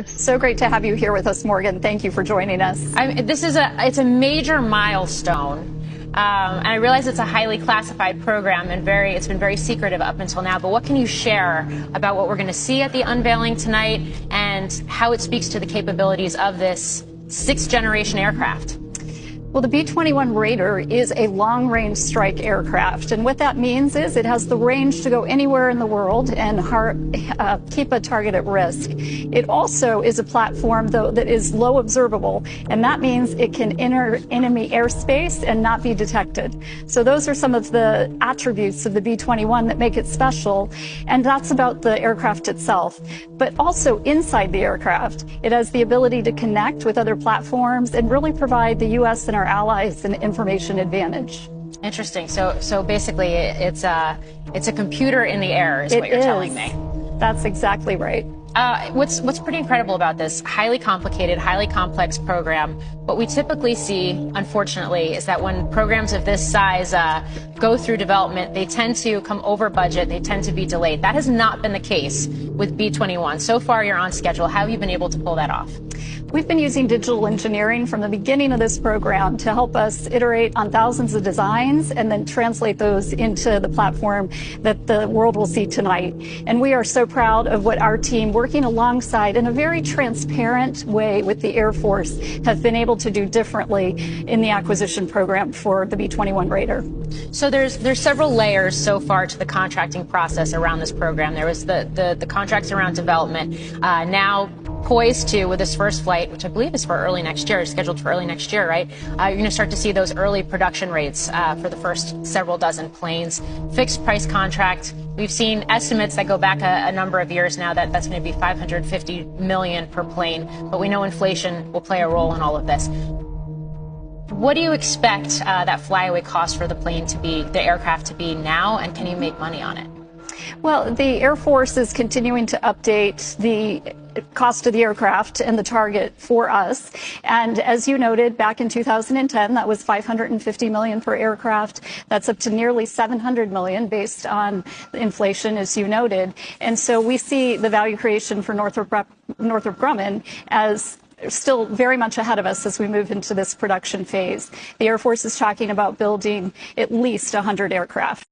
It's so great to have you here with us, Morgan. Thank you for joining us. It's a major milestone. And I realize it's a highly classified program and it's been very secretive up until now. But what can you share about what we're going to see at the unveiling tonight and how it speaks to the capabilities of this sixth-generation aircraft? Well, the B-21 Raider is a long-range strike aircraft, and what that means is it has the range to go anywhere in the world and keep a target at risk. It also is a platform, though, that is low observable, and that means it can enter enemy airspace and not be detected. So those are some of the attributes of the B-21 that make it special, and that's about the aircraft itself. But also inside the aircraft, it has the ability to connect with other platforms and really provide the U.S. and our allies an information advantage. Interesting. So basically, it's a computer in the air, is what you're telling me. That's exactly right. What's pretty incredible about this highly complicated, highly complex program, what we typically see, unfortunately, is that when programs of this size go through development, they tend to come over budget, they tend to be delayed. That has not been the case with B-21. So far, you're on schedule. How have you been able to pull that off? We've been using digital engineering from the beginning of this program to help us iterate on thousands of designs and then translate those into the platform that the world will see tonight. And we are so proud of what our team, working alongside in a very transparent way with the Air Force, have been able to do differently in the acquisition program for the B-21 Raider. So there's several layers so far to the contracting process around this program. There was the contracts around development, now poised to, with this first flight, which I believe is for early next year, scheduled for early next year, right? You're going to start to see those early production rates for the first several dozen planes. Fixed price contract. We've seen estimates that go back a number of years now that's going to be $550 million per plane, but we know inflation will play a role in all of this. What do you expect that flyaway cost for the plane to be, the aircraft to be now, and can you make money on it? Well, the Air Force is continuing to update the cost of the aircraft and the target for us. And as you noted, back in 2010, that was $550 million per aircraft. That's up to nearly $700 million based on inflation, as you noted. And so we see the value creation for Northrop Grumman as still very much ahead of us as we move into this production phase. The Air Force is talking about building at least 100 aircraft.